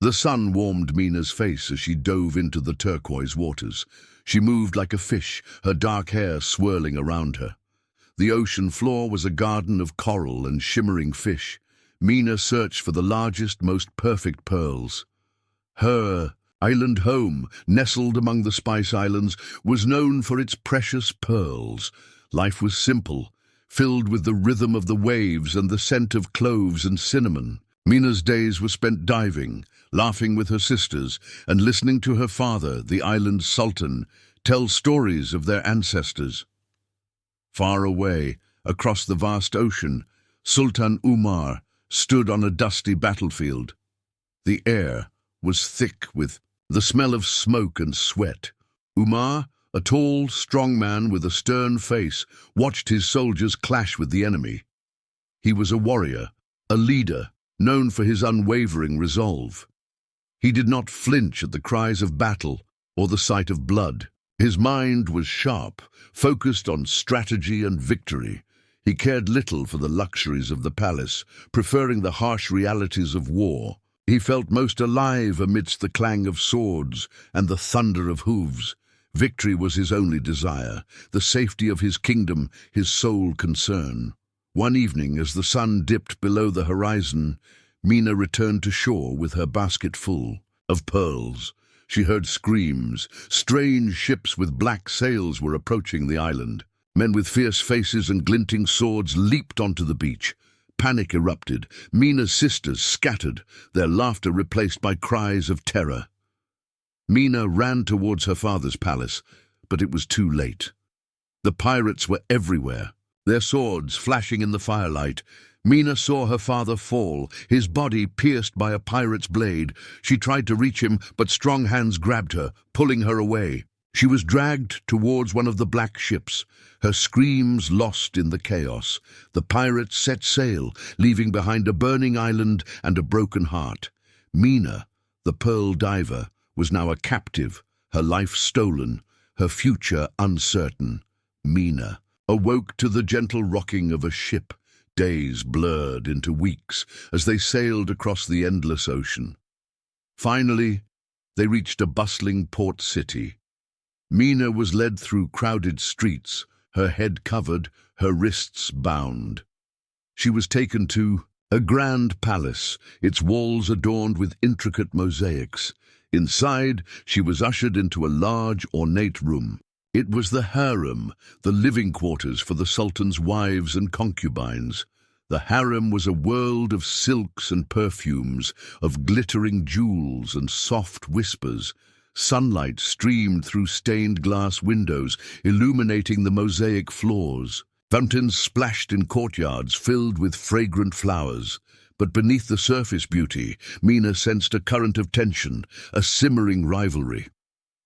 The sun warmed Mina's face as she dove into the turquoise waters. She moved like a fish, her dark hair swirling around her. The ocean floor was a garden of coral and shimmering fish. Mina searched for the largest, most perfect pearls. Her island home, nestled among the Spice Islands, was known for its precious pearls. Life was simple, filled with the rhythm of the waves and the scent of cloves and cinnamon. Mina's days were spent diving, laughing with her sisters, and listening to her father, the island's Sultan, tell stories of their ancestors. Far away, across the vast ocean, Sultan Umar stood on a dusty battlefield. The air was thick with the smell of smoke and sweat. Umar, a tall, strong man with a stern face, watched his soldiers clash with the enemy. He was a warrior, a leader, known for his unwavering resolve. He did not flinch at the cries of battle or the sight of blood. His mind was sharp, focused on strategy and victory. He cared little for the luxuries of the palace, preferring the harsh realities of war. He felt most alive amidst the clang of swords and the thunder of hooves. Victory was his only desire, the safety of his kingdom his sole concern. One evening, as the sun dipped below the horizon, Mina returned to shore with her basket full of pearls. She heard screams. Strange ships with black sails were approaching the island. Men with fierce faces and glinting swords leaped onto the beach. Panic erupted. Mina's sisters scattered, their laughter replaced by cries of terror. Mina ran towards her father's palace, but it was too late. The pirates were everywhere, their swords flashing in the firelight. Mina saw her father fall, his body pierced by a pirate's blade. She tried to reach him, but strong hands grabbed her, pulling her away. She was dragged towards one of the black ships, her screams lost in the chaos. The pirates set sail, leaving behind a burning island and a broken heart. Mina, the pearl diver, was now a captive, her life stolen, her future uncertain. Mina awoke to the gentle rocking of a ship. Days blurred into weeks as they sailed across the endless ocean. Finally, they reached a bustling port city. Mina was led through crowded streets, her head covered, her wrists bound. She was taken to a grand palace, its walls adorned with intricate mosaics. Inside, she was ushered into a large, ornate room. It was the harem, the living quarters for the Sultan's wives and concubines. The harem was a world of silks and perfumes, of glittering jewels and soft whispers. Sunlight streamed through stained glass windows, illuminating the mosaic floors. Fountains splashed in courtyards filled with fragrant flowers. But beneath the surface beauty, Mina sensed a current of tension, a simmering rivalry.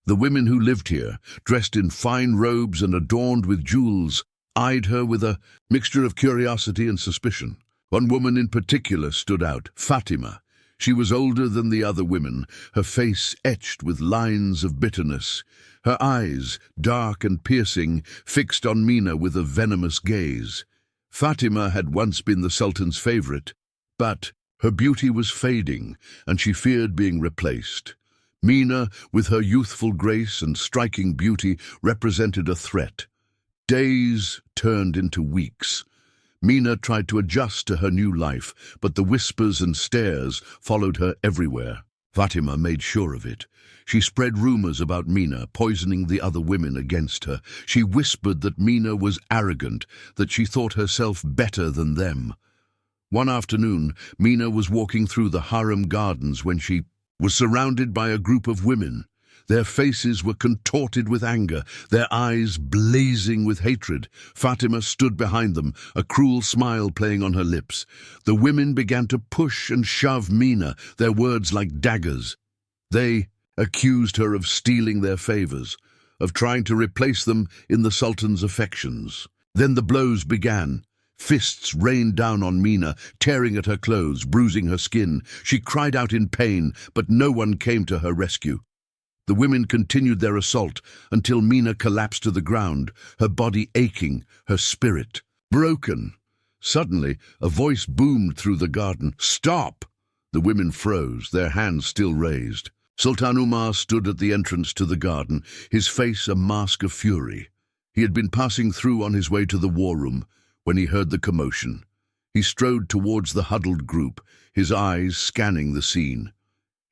The women who lived here, dressed in fine robes and adorned with jewels, eyed her with a mixture of curiosity and suspicion. One woman in particular stood out, Fatima. She was older than the other women, her face etched with lines of bitterness, her eyes, dark and piercing, fixed on Mina with a venomous gaze. Fatima had once been the Sultan's favorite, but her beauty was fading, and she feared being replaced. Mina, with her youthful grace and striking beauty, represented a threat. Days turned into weeks. Mina tried to adjust to her new life, but the whispers and stares followed her everywhere. Fatima made sure of it. She spread rumors about Mina, poisoning the other women against her. She whispered that Mina was arrogant, that she thought herself better than them. One afternoon, Mina was walking through the Harem gardens when she was surrounded by a group of women. Their faces were contorted with anger, their eyes blazing with hatred. Fatima stood behind them, a cruel smile playing on her lips. The women began to push and shove Mina, their words like daggers. They accused her of stealing their favors, of trying to replace them in the Sultan's affections. Then the blows began. Fists rained down on Mina, tearing at her clothes, bruising her skin. She cried out in pain, but no one came to her rescue. The women continued their assault until Mina collapsed to the ground, her body aching, her spirit broken. Suddenly, a voice boomed through the garden. "Stop!" The women froze, their hands still raised. Sultan Umar stood at the entrance to the garden, his face a mask of fury. He had been passing through on his way to the war room when he heard the commotion. He strode towards the huddled group, his eyes scanning the scene.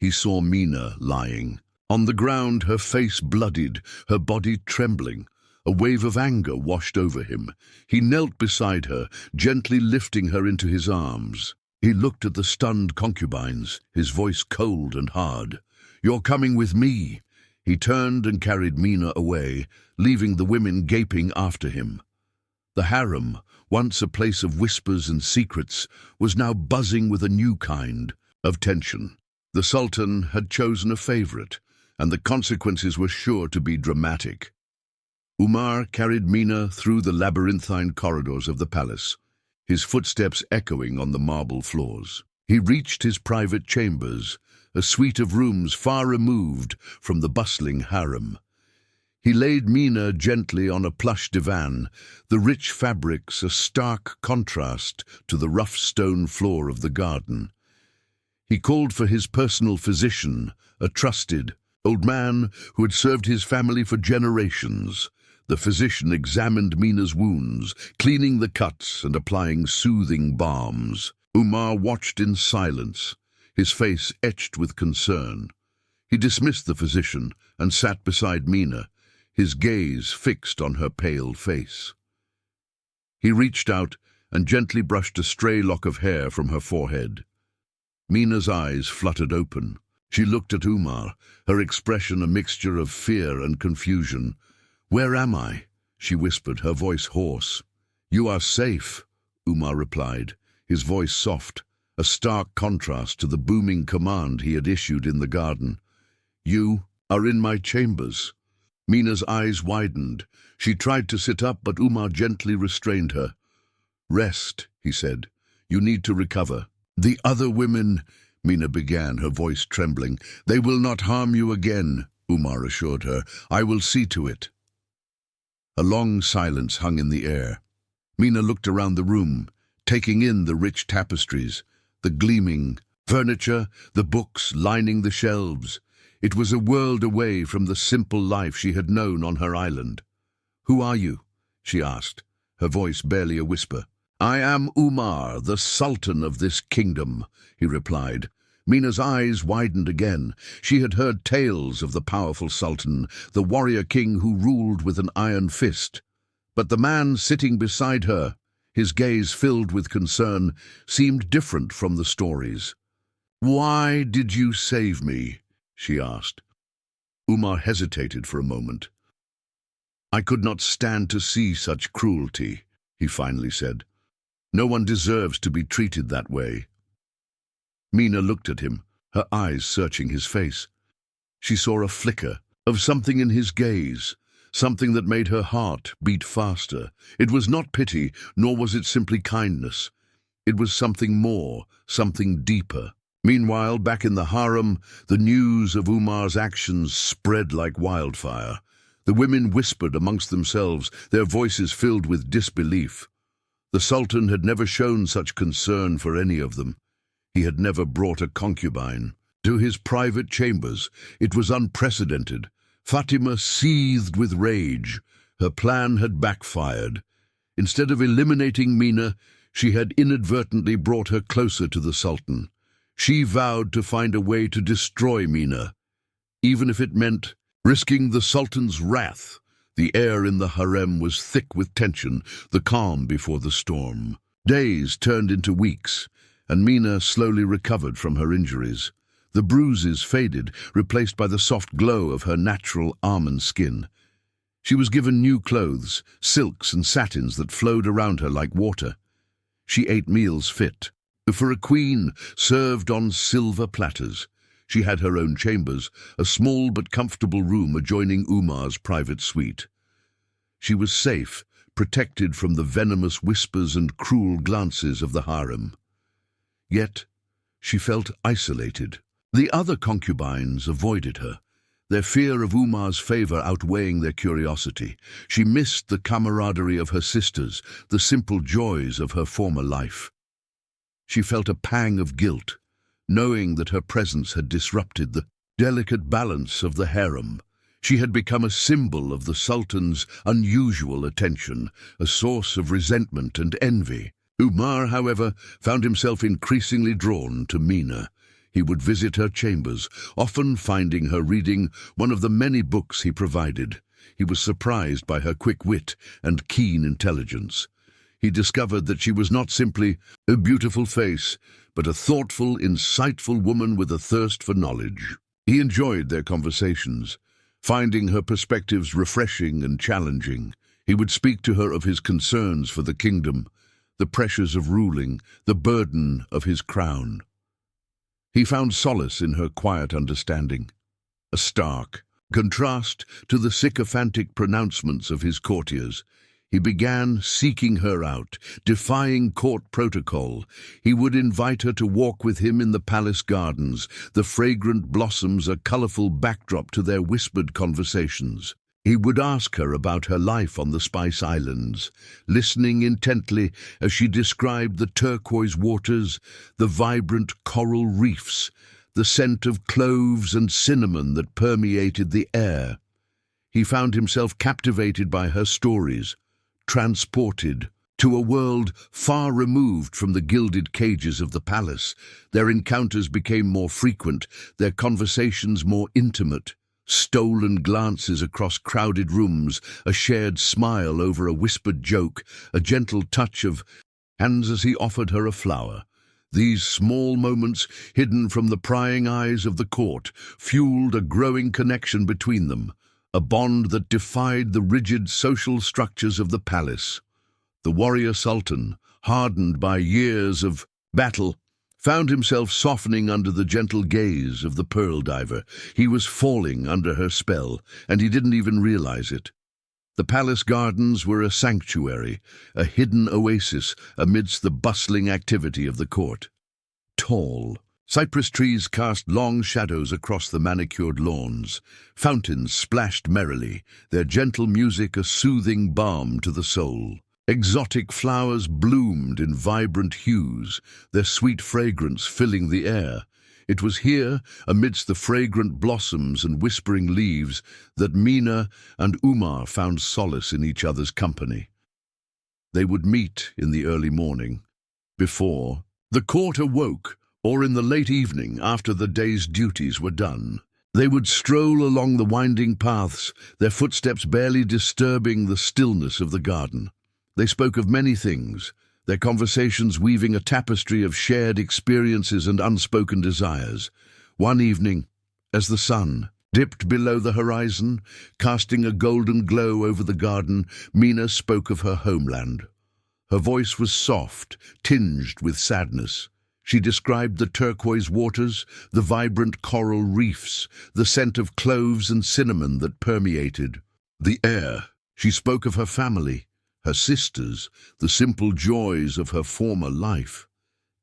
He saw Mina lying. On the ground, her face bloodied, her body trembling. A wave of anger washed over him. He knelt beside her, gently lifting her into his arms. He looked at the stunned concubines, his voice cold and hard. "You're coming with me." He turned and carried Mina away, leaving the women gaping after him. The harem, once a place of whispers and secrets, was now buzzing with a new kind of tension. The Sultan had chosen a favorite, and the consequences were sure to be dramatic. Umar carried Mina through the labyrinthine corridors of the palace, his footsteps echoing on the marble floors. He reached his private chambers, a suite of rooms far removed from the bustling harem. He laid Mina gently on a plush divan, the rich fabrics a stark contrast to the rough stone floor of the garden. He called for his personal physician, a trusted old man who had served his family for generations. The physician examined Mina's wounds, cleaning the cuts and applying soothing balms. Umar watched in silence, his face etched with concern. He dismissed the physician and sat beside Mina, his gaze fixed on her pale face. He reached out and gently brushed a stray lock of hair from her forehead. Mina's eyes fluttered open. She looked at Umar, her expression a mixture of fear and confusion. "Where am I?" she whispered, her voice hoarse. "You are safe," Umar replied, his voice soft, a stark contrast to the booming command he had issued in the garden. "You are in my chambers." Mina's eyes widened. She tried to sit up, but Umar gently restrained her. "Rest," he said. "You need to recover." "The other women," Mina began, her voice trembling. "They will not harm you again," Umar assured her. "I will see to it." A long silence hung in the air. Mina looked around the room, taking in the rich tapestries, the gleaming furniture, the books lining the shelves. It was a world away from the simple life she had known on her island. "Who are you?" she asked, her voice barely a whisper. "I am Umar, the Sultan of this kingdom," he replied. Mina's eyes widened again. She had heard tales of the powerful Sultan, the warrior king who ruled with an iron fist. But the man sitting beside her, his gaze filled with concern, seemed different from the stories. "Why did you save me?" she asked. Umar hesitated for a moment. "I could not stand to see such cruelty," he finally said. "No one deserves to be treated that way." Mina looked at him, her eyes searching his face. She saw a flicker of something in his gaze, something that made her heart beat faster. It was not pity, nor was it simply kindness. It was something more, something deeper. Meanwhile, back in the harem, the news of Umar's actions spread like wildfire. The women whispered amongst themselves, their voices filled with disbelief. The Sultan had never shown such concern for any of them. He had never brought a concubine to his private chambers. It was unprecedented. Fatima seethed with rage. Her plan had backfired. Instead of eliminating Mina, she had inadvertently brought her closer to the Sultan. She vowed to find a way to destroy Mina, even if it meant risking the Sultan's wrath. The air in the harem was thick with tension, the calm before the storm. Days turned into weeks, and Mina slowly recovered from her injuries. The bruises faded, replaced by the soft glow of her natural almond skin. She was given new clothes, silks and satins that flowed around her like water. She ate meals fit for a queen, served on silver platters. She had her own chambers, a small but comfortable room adjoining Umar's private suite. She was safe, protected from the venomous whispers and cruel glances of the harem. Yet she felt isolated. The other concubines avoided her, their fear of Umar's favor outweighing their curiosity. She missed the camaraderie of her sisters, the simple joys of her former life. She felt a pang of guilt, knowing that her presence had disrupted the delicate balance of the harem. She had become a symbol of the Sultan's unusual attention, a source of resentment and envy. Umar, however, found himself increasingly drawn to Mina. He would visit her chambers, often finding her reading one of the many books he provided. He was surprised by her quick wit and keen intelligence. He discovered that she was not simply a beautiful face, but a thoughtful, insightful woman with a thirst for knowledge. He enjoyed their conversations, finding her perspectives refreshing and challenging. He would speak to her of his concerns for the kingdom, the pressures of ruling, the burden of his crown. He found solace in her quiet understanding, a stark contrast to the sycophantic pronouncements of his courtiers. He began seeking her out, defying court protocol. He would invite her to walk with him in the palace gardens, the fragrant blossoms a colorful backdrop to their whispered conversations. He would ask her about her life on the Spice Islands, listening intently as she described the turquoise waters, the vibrant coral reefs, the scent of cloves and cinnamon that permeated the air. He found himself captivated by her stories, transported to a world far removed from the gilded cages of the palace. Their encounters became more frequent, their conversations more intimate. Stolen glances across crowded rooms, a shared smile over a whispered joke, a gentle touch of hands as he offered her a flower. These small moments, hidden from the prying eyes of the court, fueled a growing connection between them, a bond that defied the rigid social structures of the palace. The warrior Sultan, hardened by years of battle, found himself softening under the gentle gaze of the pearl diver. He was falling under her spell, and he didn't even realize it. The palace gardens were a sanctuary, a hidden oasis amidst the bustling activity of the court. Tall, cypress trees cast long shadows across the manicured lawns. Fountains splashed merrily, their gentle music a soothing balm to the soul. Exotic flowers bloomed in vibrant hues, their sweet fragrance filling the air. It was here, amidst the fragrant blossoms and whispering leaves, that Mina and Umar found solace in each other's company. They would meet in the early morning, before the court awoke, or in the late evening after the day's duties were done. They would stroll along the winding paths, their footsteps barely disturbing the stillness of the garden. They spoke of many things, their conversations weaving a tapestry of shared experiences and unspoken desires. One evening, as the sun dipped below the horizon, casting a golden glow over the garden, Mina spoke of her homeland. Her voice was soft, tinged with sadness. She described the turquoise waters, the vibrant coral reefs, the scent of cloves and cinnamon that permeated the air. She spoke of her family, her sisters, the simple joys of her former life.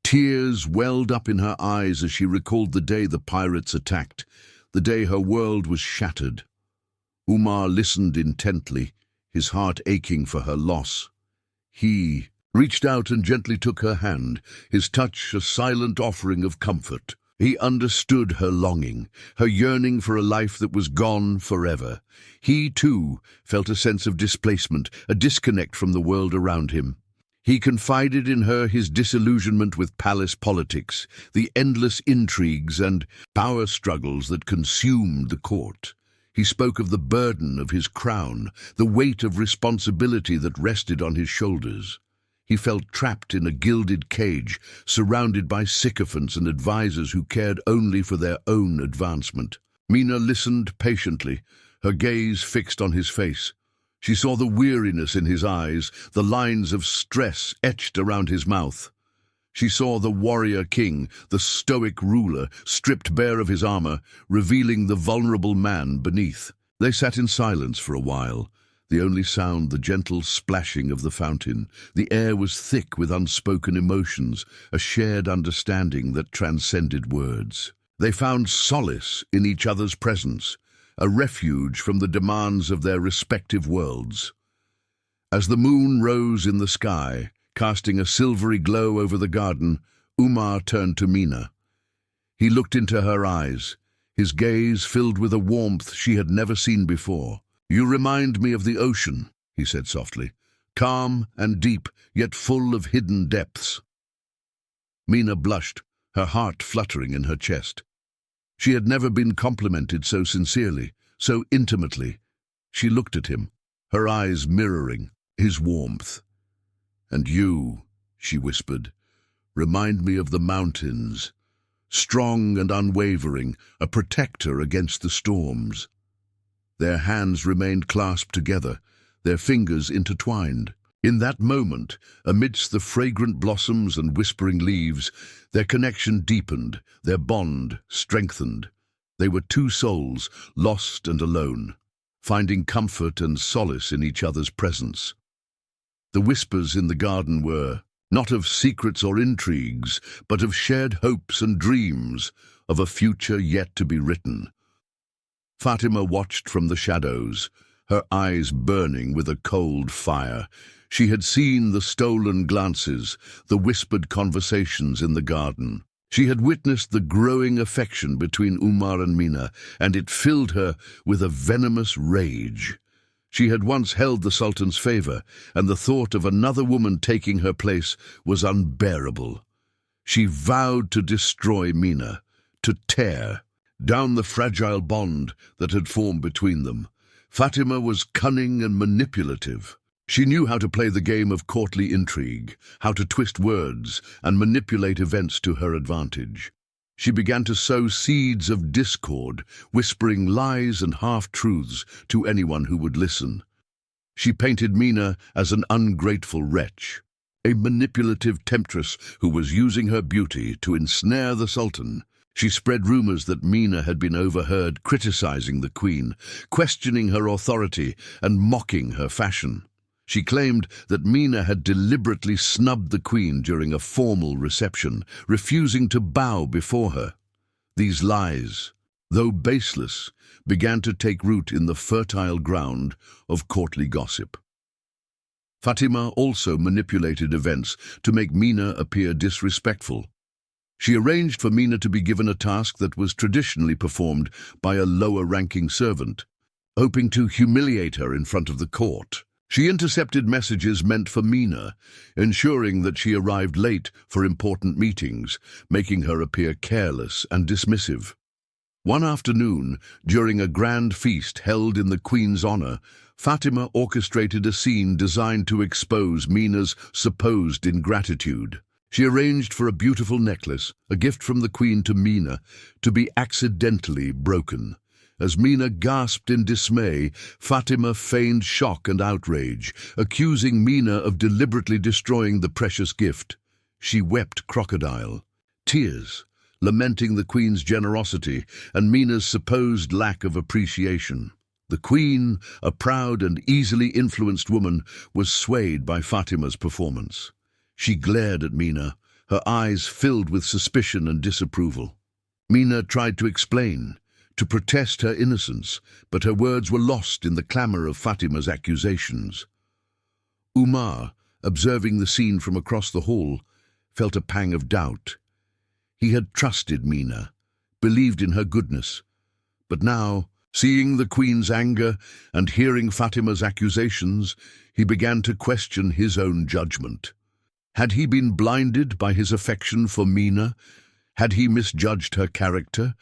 Tears welled up in her eyes as she recalled the day the pirates attacked, the day her world was shattered. Umar listened intently, his heart aching for her loss. He reached out and gently took her hand, his touch a silent offering of comfort. He understood her longing, her yearning for a life that was gone forever. He, too, felt a sense of displacement, a disconnect from the world around him. He confided in her his disillusionment with palace politics, the endless intrigues and power struggles that consumed the court. He spoke of the burden of his crown, the weight of responsibility that rested on his shoulders. He felt trapped in a gilded cage, surrounded by sycophants and advisors who cared only for their own advancement. Mina listened patiently, her gaze fixed on his face. She saw the weariness in his eyes, the lines of stress etched around his mouth. She saw the warrior king, the stoic ruler, stripped bare of his armor, revealing the vulnerable man beneath. They sat in silence for a while, the only sound the gentle splashing of the fountain. The air was thick with unspoken emotions, a shared understanding that transcended words. They found solace in each other's presence, a refuge from the demands of their respective worlds. As the moon rose in the sky, casting a silvery glow over the garden, Umar turned to Mina. He looked into her eyes, his gaze filled with a warmth she had never seen before. "You remind me of the ocean," he said softly, "calm and deep, yet full of hidden depths." Mina blushed, her heart fluttering in her chest. She had never been complimented so sincerely, so intimately. She looked at him, her eyes mirroring his warmth. "And you," she whispered, "remind me of the mountains, strong and unwavering, a protector against the storms." Their hands remained clasped together, their fingers intertwined. In that moment, amidst the fragrant blossoms and whispering leaves, their connection deepened, their bond strengthened. They were two souls, lost and alone, finding comfort and solace in each other's presence. The whispers in the garden were not of secrets or intrigues, but of shared hopes and dreams, of a future yet to be written. Fatima watched from the shadows, her eyes burning with a cold fire. She had seen the stolen glances, the whispered conversations in the garden. She had witnessed the growing affection between Umar and Mina, and it filled her with a venomous rage. She had once held the Sultan's favor, and the thought of another woman taking her place was unbearable. She vowed to destroy Mina, to tear down the fragile bond that had formed between them. Fatima was cunning and manipulative. She knew how to play the game of courtly intrigue, how to twist words and manipulate events to her advantage. She began to sow seeds of discord, whispering lies and half-truths to anyone who would listen. She painted Mina as an ungrateful wretch, a manipulative temptress who was using her beauty to ensnare the Sultan. She spread rumors that Mina had been overheard criticizing the queen, questioning her authority and mocking her fashion. She claimed that Mina had deliberately snubbed the queen during a formal reception, refusing to bow before her. These lies, though baseless, began to take root in the fertile ground of courtly gossip. Fatima also manipulated events to make Mina appear disrespectful. She arranged for Mina to be given a task that was traditionally performed by a lower-ranking servant, hoping to humiliate her in front of the court. She intercepted messages meant for Mina, ensuring that she arrived late for important meetings, making her appear careless and dismissive. One afternoon, during a grand feast held in the Queen's honor, Fatima orchestrated a scene designed to expose Mina's supposed ingratitude. She arranged for a beautiful necklace, a gift from the Queen to Mina, to be accidentally broken. As Mina gasped in dismay, Fatima feigned shock and outrage, accusing Mina of deliberately destroying the precious gift. She wept crocodile tears, lamenting the Queen's generosity and Mina's supposed lack of appreciation. The Queen, a proud and easily influenced woman, was swayed by Fatima's performance. She glared at Mina, her eyes filled with suspicion and disapproval. Mina tried to explain, to protest her innocence, but her words were lost in the clamor of Fatima's accusations. Umar, observing the scene from across the hall, felt a pang of doubt. He had trusted Mina, believed in her goodness, but now, seeing the Queen's anger and hearing Fatima's accusations, he began to question his own judgment. Had he been blinded by his affection for Mina? Had he misjudged her character?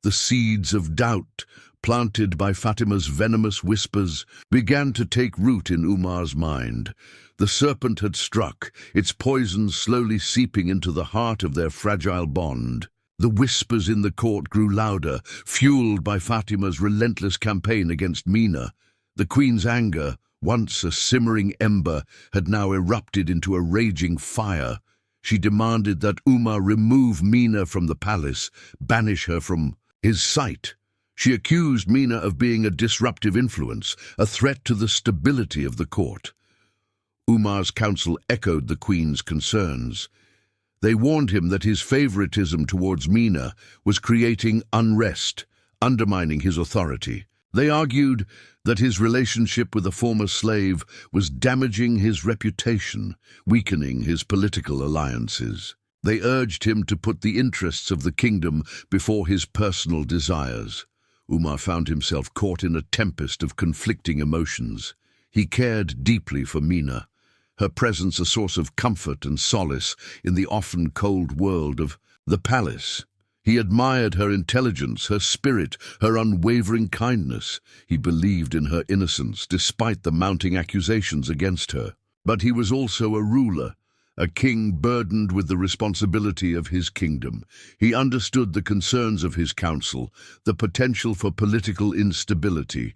The seeds of doubt, planted by Fatima's venomous whispers, began to take root in Umar's mind. The serpent had struck, its poison slowly seeping into the heart of their fragile bond. The whispers in the court grew louder, fueled by Fatima's relentless campaign against Mina. The Queen's anger, once a simmering ember, had now erupted into a raging fire. She demanded that Umar remove Mina from the palace, banish her from his sight. She accused Mina of being a disruptive influence, a threat to the stability of the court. Umar's council echoed the Queen's concerns. They warned him that his favoritism towards Mina was creating unrest, undermining his authority. They argued that his relationship with a former slave was damaging his reputation, weakening his political alliances. They urged him to put the interests of the kingdom before his personal desires. Umar found himself caught in a tempest of conflicting emotions. He cared deeply for Mina, her presence a source of comfort and solace in the often cold world of the palace. He admired her intelligence, her spirit, her unwavering kindness. He believed in her innocence despite the mounting accusations against her. But he was also a ruler, a king burdened with the responsibility of his kingdom. He understood the concerns of his council, the potential for political instability.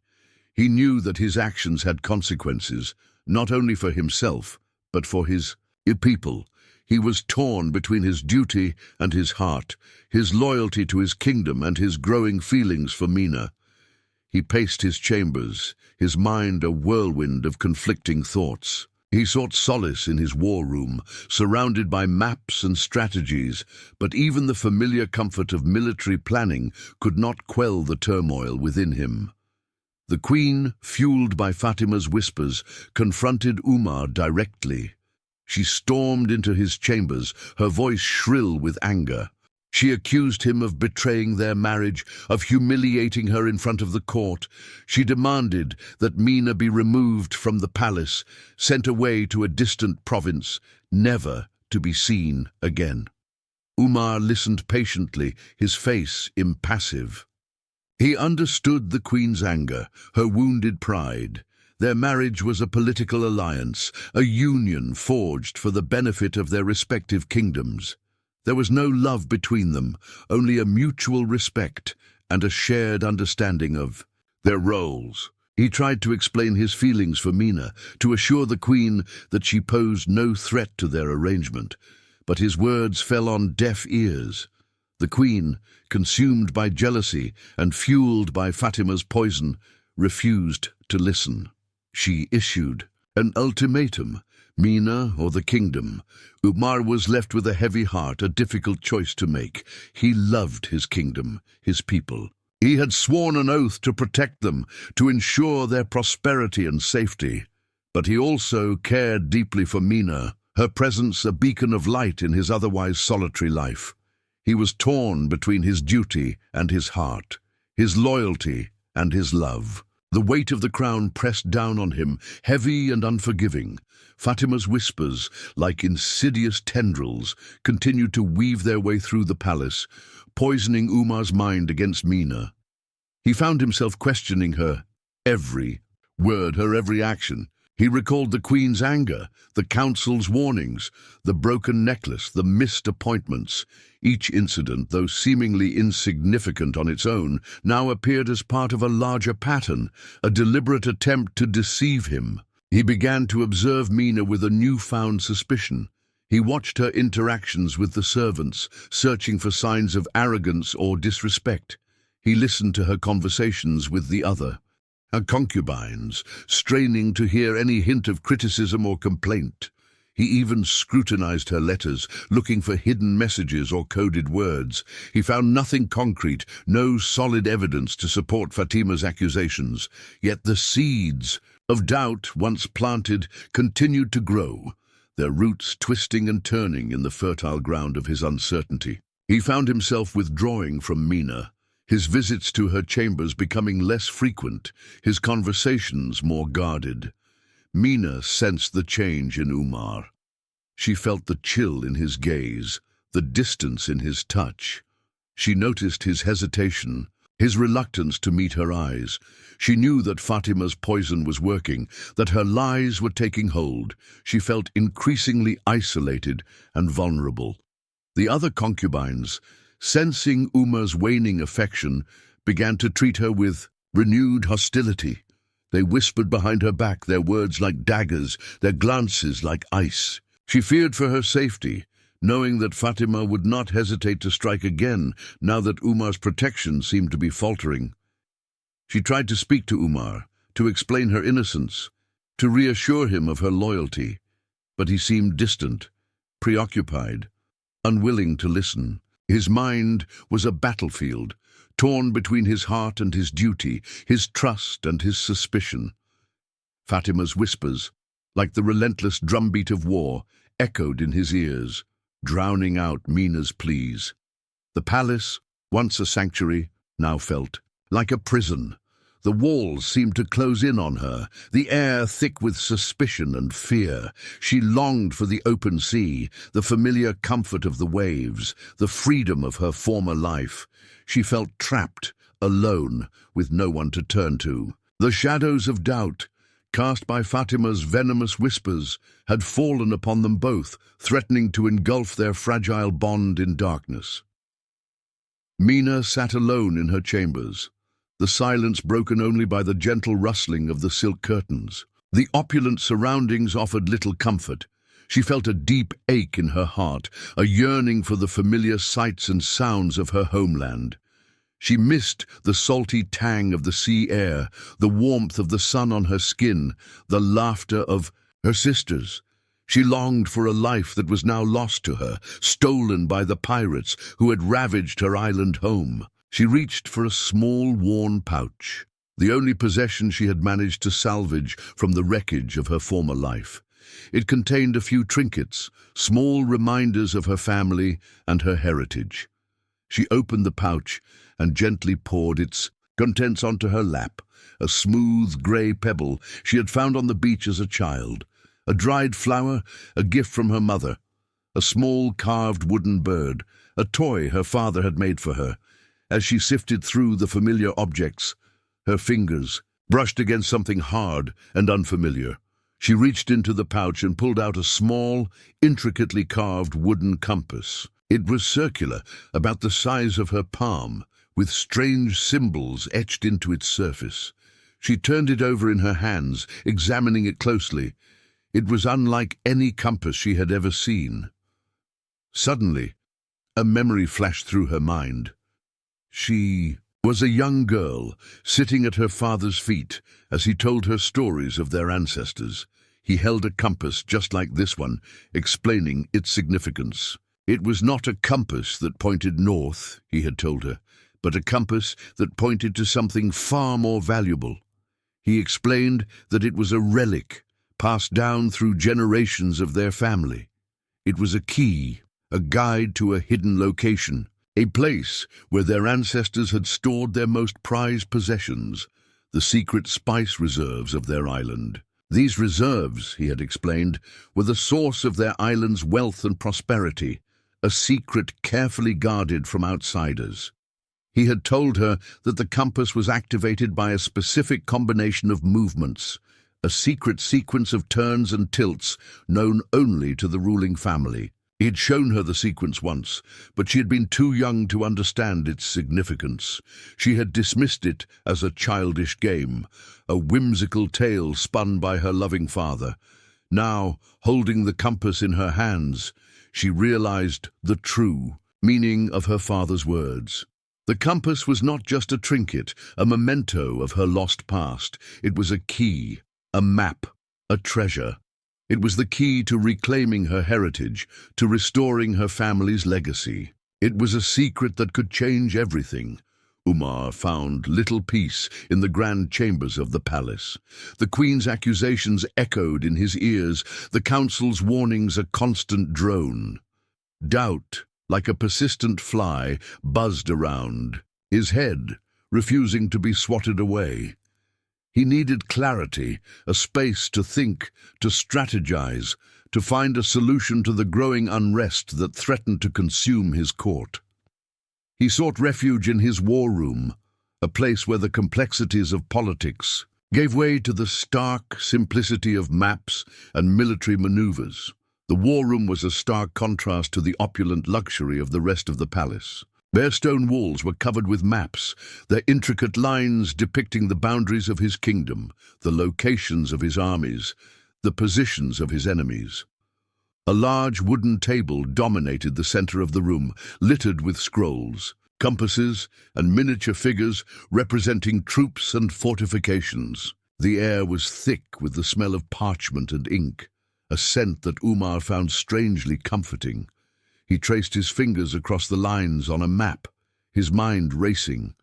He knew that his actions had consequences, not only for himself, but for his people. He was torn between his duty and his heart, his loyalty to his kingdom and his growing feelings for Mina. He paced his chambers, his mind a whirlwind of conflicting thoughts. He sought solace in his war room, surrounded by maps and strategies, but even the familiar comfort of military planning could not quell the turmoil within him. The queen, fueled by Fatima's whispers, confronted Umar directly. She stormed into his chambers, her voice shrill with anger. She accused him of betraying their marriage, of humiliating her in front of the court. She demanded that Mina be removed from the palace, sent away to a distant province, never to be seen again. Umar listened patiently, his face impassive. He understood the queen's anger, her wounded pride. Their marriage was a political alliance, a union forged for the benefit of their respective kingdoms. There was no love between them, only a mutual respect and a shared understanding of their roles. He tried to explain his feelings for Mina, to assure the queen that she posed no threat to their arrangement, but his words fell on deaf ears. The queen, consumed by jealousy and fueled by Fatima's poison, refused to listen. She issued an ultimatum, Mina or the kingdom. Umar was left with a heavy heart, a difficult choice to make. He loved his kingdom, his people. He had sworn an oath to protect them, to ensure their prosperity and safety. But he also cared deeply for Mina, her presence a beacon of light in his otherwise solitary life. He was torn between his duty and his heart, his loyalty and his love. The weight of the crown pressed down on him, heavy and unforgiving. Fatima's whispers, like insidious tendrils, continued to weave their way through the palace, poisoning Umar's mind against Mina. He found himself questioning her every word, her every action. He recalled the queen's anger, the council's warnings, the broken necklace, the missed appointments. Each incident, though seemingly insignificant on its own, now appeared as part of a larger pattern, a deliberate attempt to deceive him. He began to observe Mina with a newfound suspicion. He watched her interactions with the servants, searching for signs of arrogance or disrespect. He listened to her conversations with the other, her concubines, straining to hear any hint of criticism or complaint. He even scrutinized her letters, looking for hidden messages or coded words. He found nothing concrete, no solid evidence to support Fatima's accusations. Yet the seeds of doubt, once planted, continued to grow, their roots twisting and turning in the fertile ground of his uncertainty. He found himself withdrawing from Mina, his visits to her chambers becoming less frequent, his conversations more guarded. Mina sensed the change in Umar. She felt the chill in his gaze, the distance in his touch. She noticed his hesitation, his reluctance to meet her eyes. She knew that Fatima's poison was working, that her lies were taking hold. She felt increasingly isolated and vulnerable. The other concubines, sensing Umar's waning affection, began to treat her with renewed hostility. They whispered behind her back, their words like daggers, their glances like ice. She feared for her safety, knowing that Fatima would not hesitate to strike again now that Umar's protection seemed to be faltering. She tried to speak to Umar, to explain her innocence, to reassure him of her loyalty, but he seemed distant, preoccupied, unwilling to listen. His mind was a battlefield, torn between his heart and his duty, his trust and his suspicion. Fatima's whispers, like the relentless drumbeat of war, echoed in his ears. drowning out Mina's pleas. The palace, once a sanctuary, now felt like a prison. The walls seemed to close in on her, the air thick with suspicion and fear. She longed for the open sea, the familiar comfort of the waves, the freedom of her former life. She felt trapped, alone, with no one to turn to. The shadows of doubt, cast by Fatima's venomous whispers, had fallen upon them both, threatening to engulf their fragile bond in darkness. Mina sat alone in her chambers, the silence broken only by the gentle rustling of the silk curtains. The opulent surroundings offered little comfort. She felt a deep ache in her heart, a yearning for the familiar sights and sounds of her homeland. She missed the salty tang of the sea air, the warmth of the sun on her skin, the laughter of her sisters. She longed for a life that was now lost to her, stolen by the pirates who had ravaged her island home. She reached for a small, worn pouch, the only possession she had managed to salvage from the wreckage of her former life. It contained a few trinkets, small reminders of her family and her heritage. She opened the pouch and gently poured its contents onto her lap, a smooth grey pebble she had found on the beach as a child, a dried flower, a gift from her mother, a small carved wooden bird, a toy her father had made for her. As she sifted through the familiar objects, her fingers brushed against something hard and unfamiliar. She reached into the pouch and pulled out a small, intricately carved wooden compass. It was circular, about the size of her palm, with strange symbols etched into its surface. She turned it over in her hands, examining it closely. It was unlike any compass she had ever seen. Suddenly, a memory flashed through her mind. She was a young girl, sitting at her father's feet as he told her stories of their ancestors. He held a compass just like this one, explaining its significance. It was not a compass that pointed north, he had told her, but a compass that pointed to something far more valuable. He explained that it was a relic, passed down through generations of their family. It was a key, a guide to a hidden location, a place where their ancestors had stored their most prized possessions, the secret spice reserves of their island. These reserves, he had explained, were the source of their island's wealth and prosperity, a secret carefully guarded from outsiders. He had told her that the compass was activated by a specific combination of movements, a secret sequence of turns and tilts known only to the ruling family. He had shown her the sequence once, but she had been too young to understand its significance. She had dismissed it as a childish game, a whimsical tale spun by her loving father. Now, holding the compass in her hands, she realized the true meaning of her father's words. The compass was not just a trinket, a memento of her lost past. It was a key, a map, a treasure. It was the key to reclaiming her heritage, to restoring her family's legacy. It was a secret that could change everything. Umar found little peace in the grand chambers of the palace. The queen's accusations echoed in his ears, the council's warnings a constant drone. Doubt, like a persistent fly, buzzed around his head, refusing to be swatted away. He needed clarity, a space to think, to strategize, to find a solution to the growing unrest that threatened to consume his court. He sought refuge in his war room, a place where the complexities of politics gave way to the stark simplicity of maps and military maneuvers. The war room was a stark contrast to the opulent luxury of the rest of the palace. Bare stone walls were covered with maps, their intricate lines depicting the boundaries of his kingdom, the locations of his armies, the positions of his enemies. A large wooden table dominated the center of the room, littered with scrolls, compasses, and miniature figures representing troops and fortifications. The air was thick with the smell of parchment and ink, a scent that Umar found strangely comforting. He traced his fingers across the lines on a map, his mind racing.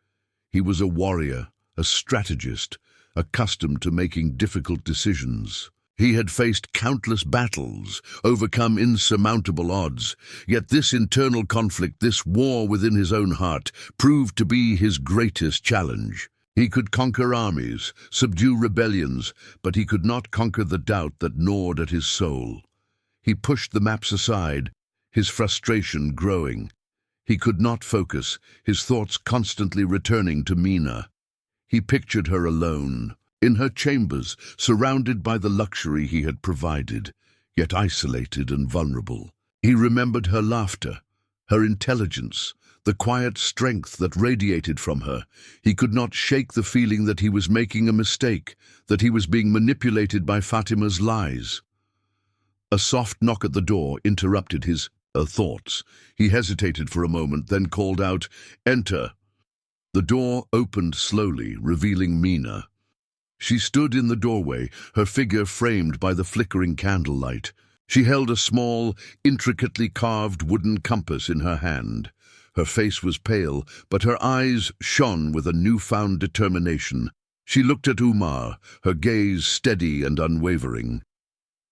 He was a warrior, a strategist, accustomed to making difficult decisions. He had faced countless battles, overcome insurmountable odds, yet this internal conflict, this war within his own heart, proved to be his greatest challenge. He could conquer armies, subdue rebellions, but he could not conquer the doubt that gnawed at his soul. He pushed the maps aside, his frustration growing. He could not focus, his thoughts constantly returning to Mina. He pictured her alone, in her chambers, surrounded by the luxury he had provided, yet isolated and vulnerable. He remembered her laughter, her intelligence, the quiet strength that radiated from her. He could not shake the feeling that he was making a mistake, that he was being manipulated by Fatima's lies. A soft knock at the door interrupted his thoughts. He hesitated for a moment, then called out, "Enter." The door opened slowly, revealing Mina. She stood in the doorway, her figure framed by the flickering candlelight. She held a small, intricately carved wooden compass in her hand. Her face was pale, but her eyes shone with a newfound determination. She looked at Umar, her gaze steady and unwavering.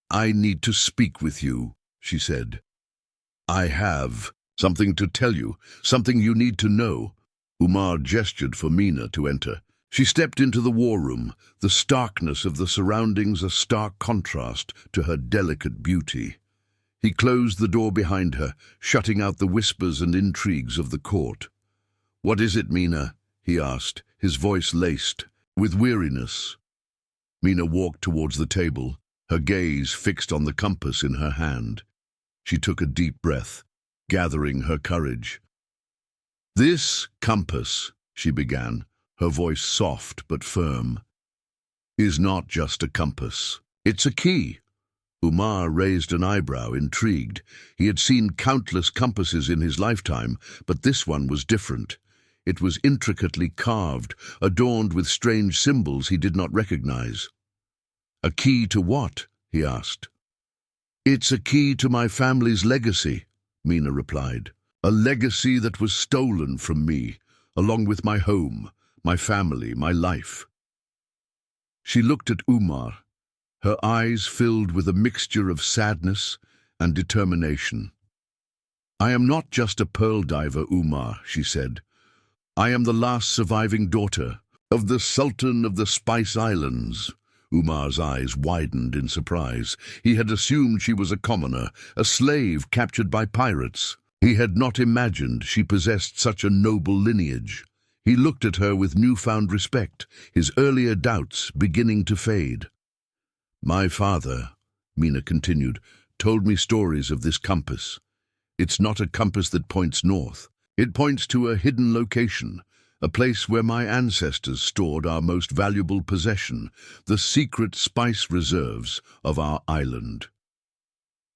"I need to speak with you," she said. "I have something to tell you, something you need to know." Umar gestured for Mina to enter. She stepped into the war room, the starkness of the surroundings a stark contrast to her delicate beauty. He closed the door behind her, shutting out the whispers and intrigues of the court. "What is it, Mina?" he asked, his voice laced with weariness. Mina walked towards the table, her gaze fixed on the compass in her hand. She took a deep breath, gathering her courage. "This compass," she began, her voice soft but firm, "is not just a compass. It's a key." Umar raised an eyebrow, intrigued. He had seen countless compasses in his lifetime, but this one was different. It was intricately carved, adorned with strange symbols he did not recognize. "A key to what?" he asked. "It's a key to my family's legacy," Mina replied. "A legacy that was stolen from me, along with my home, my family, my life." She looked at Umar, her eyes filled with a mixture of sadness and determination. "I am not just a pearl diver, Umar," she said. "I am the last surviving daughter of the Sultan of the Spice Islands." Umar's eyes widened in surprise. He had assumed she was a commoner, a slave captured by pirates. He had not imagined she possessed such a noble lineage. He looked at her with newfound respect, his earlier doubts beginning to fade. "My father," Mina continued, "told me stories of this compass. It's not a compass that points north. It points to a hidden location, a place where my ancestors stored our most valuable possession, the secret spice reserves of our island."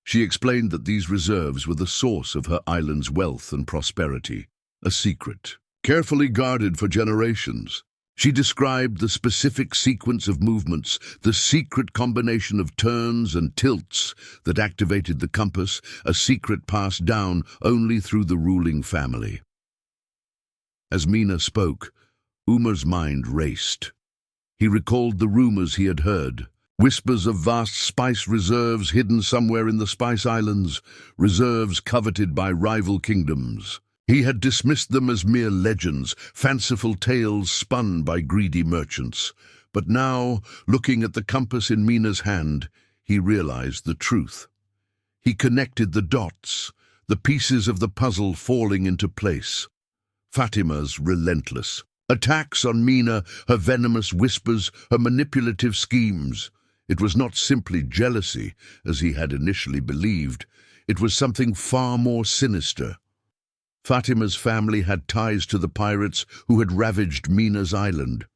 She explained that these reserves were the source of her island's wealth and prosperity, a secret, carefully guarded for generations. She described the specific sequence of movements, the secret combination of turns and tilts that activated the compass, a secret passed down only through the ruling family. As Mina spoke, Umar's mind raced. He recalled the rumors he had heard, whispers of vast spice reserves hidden somewhere in the Spice Islands, reserves coveted by rival kingdoms. He had dismissed them as mere legends, fanciful tales spun by greedy merchants. But now, looking at the compass in Mina's hand, he realized the truth. He connected the dots, the pieces of the puzzle falling into place. Fatima's relentless attacks on Mina, her venomous whispers, her manipulative schemes. It was not simply jealousy, as he had initially believed. It was something far more sinister. Fatima's family had ties to the pirates who had ravaged Mina's island.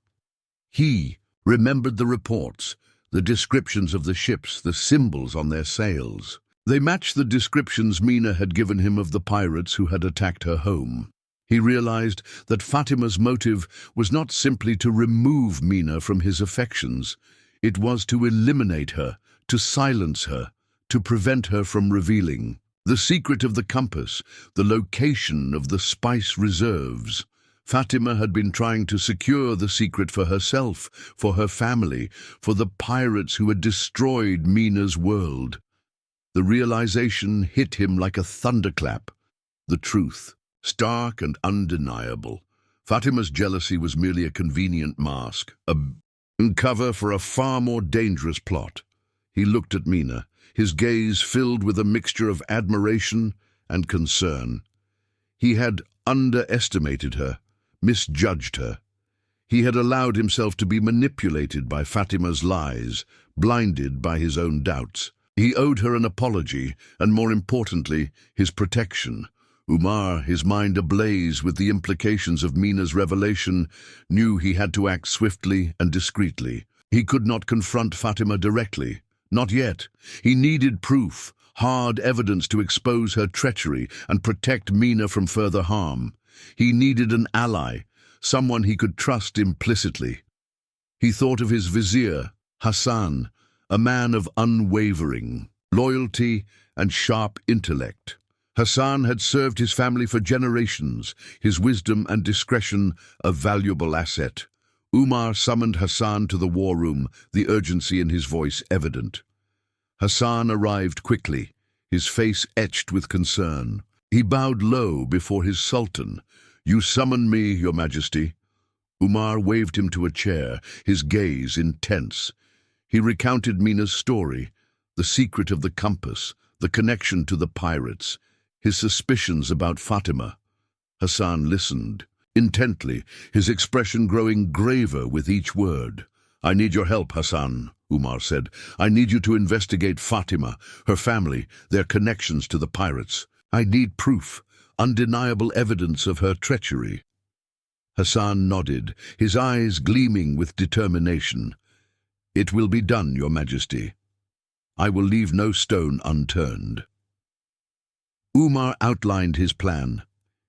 He remembered the reports, the descriptions of the ships, the symbols on their sails. They matched the descriptions Mina had given him of the pirates who had attacked her home. He realized that Fatima's motive was not simply to remove Mina from his affections. It was to eliminate her, to silence her, to prevent her from revealing the secret of the compass, the location of the spice reserves. Fatima had been trying to secure the secret for herself, for her family, for the pirates who had destroyed Mina's world. The realization hit him like a thunderclap. The truth, stark and undeniable. Fatima's jealousy was merely a convenient mask, a cover for a far more dangerous plot. He looked at Mina, his gaze filled with a mixture of admiration and concern. He had underestimated her, misjudged her. He had allowed himself to be manipulated by Fatima's lies, blinded by his own doubts. He owed her an apology, and more importantly, his protection. Umar, his mind ablaze with the implications of Mina's revelation, knew he had to act swiftly and discreetly. He could not confront Fatima directly. Not yet. He needed proof, hard evidence to expose her treachery and protect Mina from further harm. He needed an ally, someone he could trust implicitly. He thought of his vizier, Hassan, a man of unwavering loyalty and sharp intellect. Hassan had served his family for generations, his wisdom and discretion a valuable asset. Umar summoned Hassan to the war room, the urgency in his voice evident. Hassan arrived quickly, his face etched with concern. He bowed low before his Sultan. "You summon me, Your Majesty." Umar waved him to a chair, his gaze intense. He recounted Mina's story, the secret of the compass, the connection to the pirates, his suspicions about Fatima. Hassan listened intently, his expression growing graver with each word. "I need your help, Hassan," Umar said. "I need you to investigate Fatima, her family, their connections to the pirates. I need proof, undeniable evidence of her treachery." Hassan nodded, his eyes gleaming with determination. "It will be done, Your Majesty. I will leave no stone unturned." Umar outlined his plan.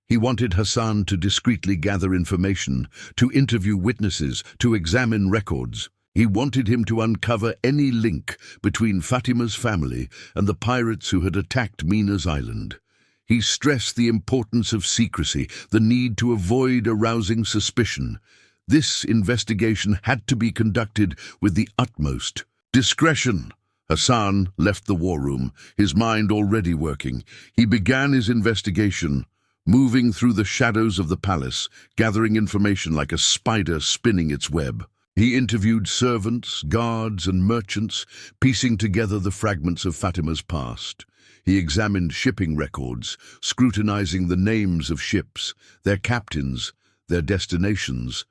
He wanted Hassan to discreetly gather information, to interview witnesses, to examine records. He wanted him to uncover any link between Fatima's family and the pirates who had attacked Mina's island. He stressed the importance of secrecy, the need to avoid arousing suspicion. This investigation had to be conducted with the utmost discretion. Hassan left the war room, his mind already working. He began his investigation, moving through the shadows of the palace, gathering information like a spider spinning its web. He interviewed servants, guards, and merchants, piecing together the fragments of Fatima's past. He examined shipping records, scrutinizing the names of ships, their captains, their destinations.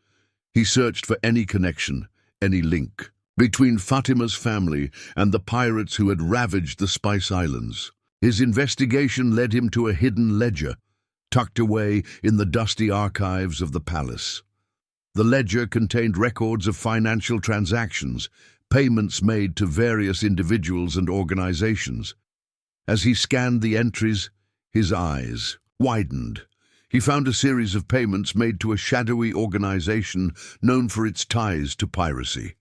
He searched for any connection, any link between Fatima's family and the pirates who had ravaged the Spice Islands. His investigation led him to a hidden ledger, tucked away in the dusty archives of the palace. The ledger contained records of financial transactions, payments made to various individuals and organizations. As he scanned the entries, his eyes widened. He found a series of payments made to a shadowy organization known for its ties to piracy.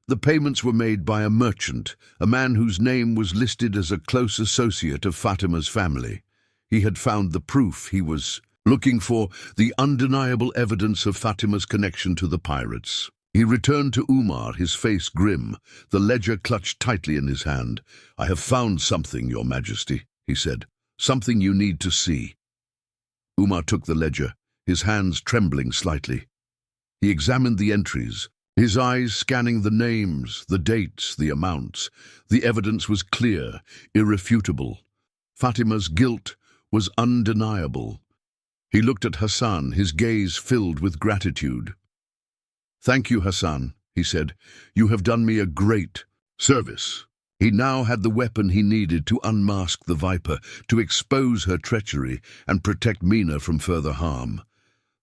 The payments were made by a merchant, a man whose name was listed as a close associate of Fatima's family. He had found the proof he was looking for, the undeniable evidence of Fatima's connection to the pirates. He returned to Umar, his face grim, the ledger clutched tightly in his hand. "I have found something, Your Majesty," he said. "Something you need to see." Umar took the ledger, his hands trembling slightly. He examined the entries, his eyes scanning the names, the dates, the amounts. The evidence was clear, irrefutable. Fatima's guilt was undeniable. He looked at Hassan, his gaze filled with gratitude. "Thank you, Hassan," he said. "You have done me a great service." He now had the weapon he needed to unmask the Viper, to expose her treachery and protect Mina from further harm.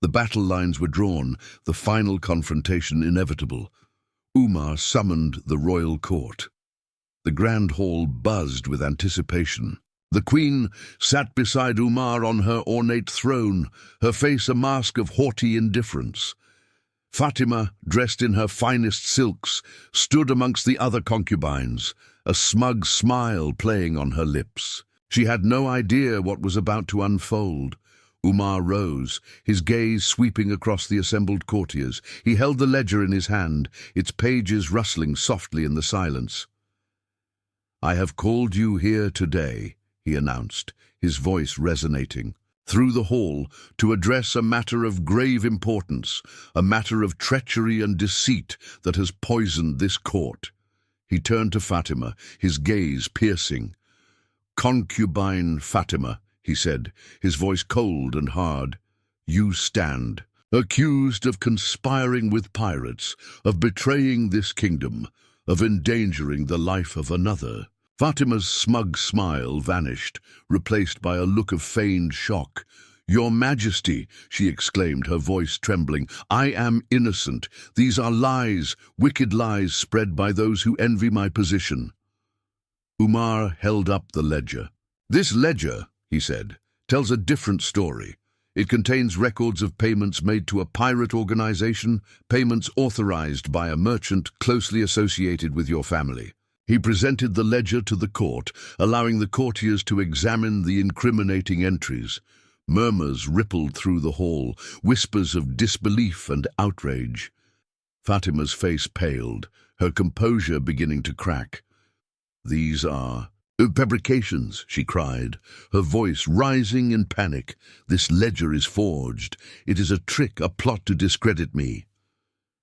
The battle lines were drawn, the final confrontation inevitable. Umar summoned the royal court. The grand hall buzzed with anticipation. The queen sat beside Umar on her ornate throne, her face a mask of haughty indifference. Fatima, dressed in her finest silks, stood amongst the other concubines, a smug smile playing on her lips. She had no idea what was about to unfold. Umar rose, his gaze sweeping across the assembled courtiers. He held the ledger in his hand, its pages rustling softly in the silence. "I have called you here today," he announced, his voice resonating through the hall, "to address a matter of grave importance, a matter of treachery and deceit that has poisoned this court." He turned to Fatima, his gaze piercing. "Concubine Fatima," he said, his voice cold and hard, "you stand accused of conspiring with pirates, of betraying this kingdom, of endangering the life of another." Fatima's smug smile vanished, replaced by a look of feigned shock. "Your Majesty," she exclaimed, her voice trembling, "I am innocent. These are lies, wicked lies spread by those who envy my position." Umar held up the ledger. "This ledger," he said, "tells a different story. It contains records of payments made to a pirate organization, payments authorized by a merchant closely associated with your family." He presented the ledger to the court, allowing the courtiers to examine the incriminating entries. Murmurs rippled through the hall, whispers of disbelief and outrage. Fatima's face paled, her composure beginning to crack. "These are fabrications," she cried, her voice rising in panic. "This ledger is forged. It is a trick, a plot to discredit me."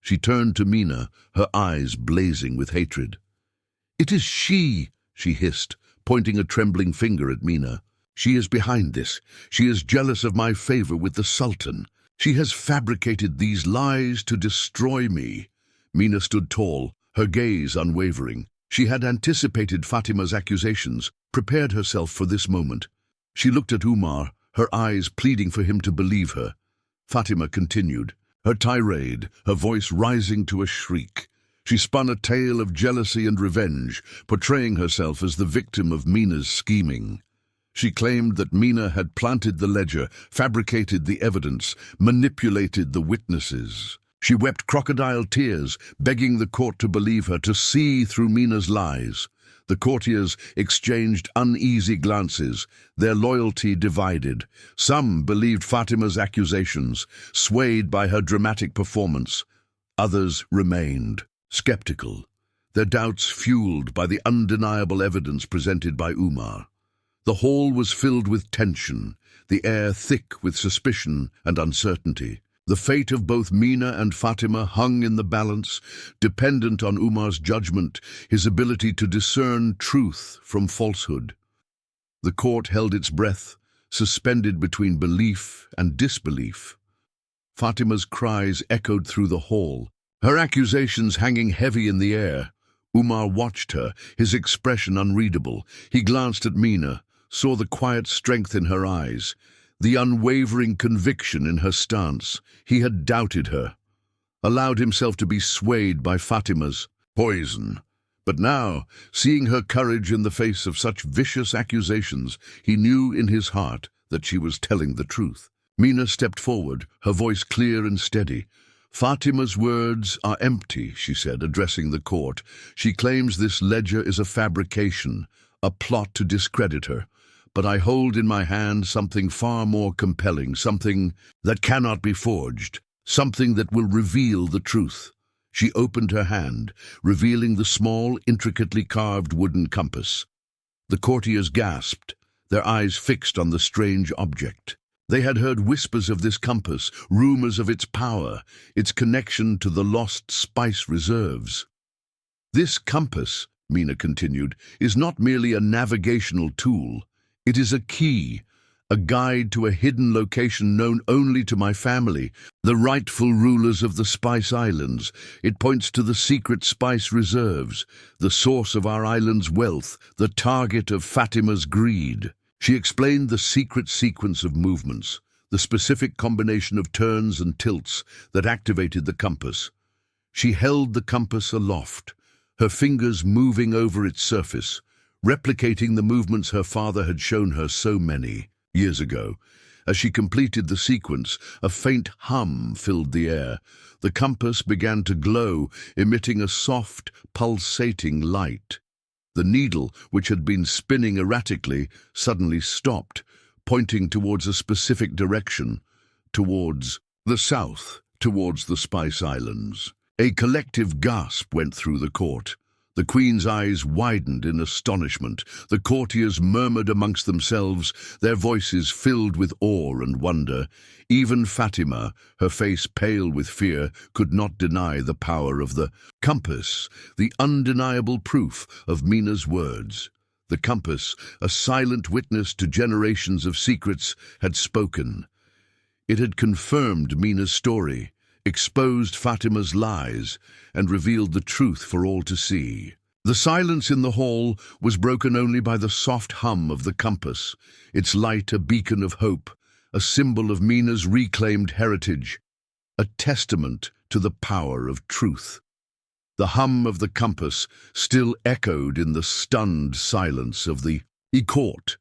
She turned to Mina, her eyes blazing with hatred. "It is she," she hissed, pointing a trembling finger at Mina. "She is behind this. She is jealous of my favor with the Sultan. She has fabricated these lies to destroy me." Mina stood tall, her gaze unwavering. She had anticipated Fatima's accusations, prepared herself for this moment. She looked at Umar, her eyes pleading for him to believe her. Fatima continued, her tirade, her voice rising to a shriek. She spun a tale of jealousy and revenge, portraying herself as the victim of Mina's scheming. She claimed that Mina had planted the ledger, fabricated the evidence, manipulated the witnesses. She wept crocodile tears, begging the court to believe her, to see through Mina's lies. The courtiers exchanged uneasy glances, their loyalty divided. Some believed Fatima's accusations, swayed by her dramatic performance. Others remained skeptical, their doubts fueled by the undeniable evidence presented by Umar. The hall was filled with tension, the air thick with suspicion and uncertainty. The fate of both Mina and Fatima hung in the balance, dependent on Umar's judgment, his ability to discern truth from falsehood. The court held its breath, suspended between belief and disbelief. Fatima's cries echoed through the hall, her accusations hanging heavy in the air. Umar watched her, his expression unreadable. He glanced at Mina, saw the quiet strength in her eyes, the unwavering conviction in her stance. He had doubted her, allowed himself to be swayed by Fatima's poison. But now, seeing her courage in the face of such vicious accusations, he knew in his heart that she was telling the truth. Mina stepped forward, her voice clear and steady. "Fatima's words are empty," she said, addressing the court. "She claims this ledger is a fabrication, a plot to discredit her. But I hold in my hand something far more compelling, something that cannot be forged, something that will reveal the truth." She opened her hand, revealing the small, intricately carved wooden compass. The courtiers gasped, their eyes fixed on the strange object. They had heard whispers of this compass, rumors of its power, its connection to the lost spice reserves. "This compass," Mina continued, "is not merely a navigational tool. It is a key, a guide to a hidden location known only to my family, the rightful rulers of the Spice Islands. It points to the secret spice reserves, the source of our island's wealth, the target of Fatima's greed." She explained the secret sequence of movements, the specific combination of turns and tilts that activated the compass. She held the compass aloft, her fingers moving over its surface, replicating the movements her father had shown her so many years ago. As she completed the sequence, a faint hum filled the air. The compass began to glow, emitting a soft, pulsating light. The needle, which had been spinning erratically, suddenly stopped, pointing towards a specific direction, towards the south, towards the Spice Islands. A collective gasp went through the court. The Queen's eyes widened in astonishment. The courtiers murmured amongst themselves, their voices filled with awe and wonder. Even Fatima, her face pale with fear, could not deny the power of the compass, the undeniable proof of Mina's words. The compass, a silent witness to generations of secrets, had spoken. It had confirmed Mina's story, exposed Fatima's lies, and revealed the truth for all to see. The silence in the hall was broken only by the soft hum of the compass, its light a beacon of hope, a symbol of Mina's reclaimed heritage, a testament to the power of truth. The hum of the compass still echoed in the stunned silence of the court.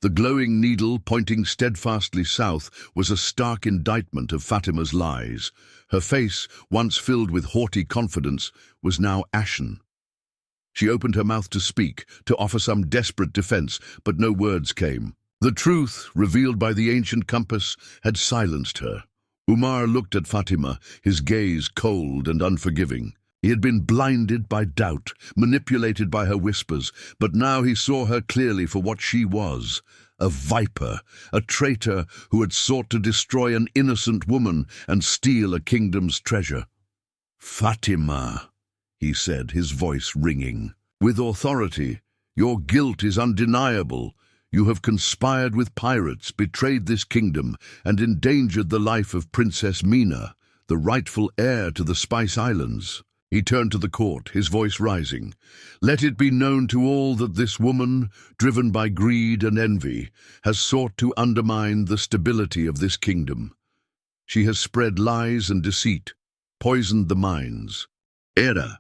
The glowing needle pointing steadfastly south was a stark indictment of Fatima's lies. Her face, once filled with haughty confidence, was now ashen. She opened her mouth to speak, to offer some desperate defense, but no words came. The truth, revealed by the ancient compass, had silenced her. Umar looked at Fatima, his gaze cold and unforgiving. He had been blinded by doubt, manipulated by her whispers, but now he saw her clearly for what she was, a viper, a traitor who had sought to destroy an innocent woman and steal a kingdom's treasure. "Fatima," he said, his voice ringing, "with authority, your guilt is undeniable. You have conspired with pirates, betrayed this kingdom, and endangered the life of Princess Mina, the rightful heir to the Spice Islands." He turned to the court, his voice rising. "Let it be known to all that this woman, driven by greed and envy, has sought to undermine the stability of this kingdom. She has spread lies and deceit, poisoned the minds. Era,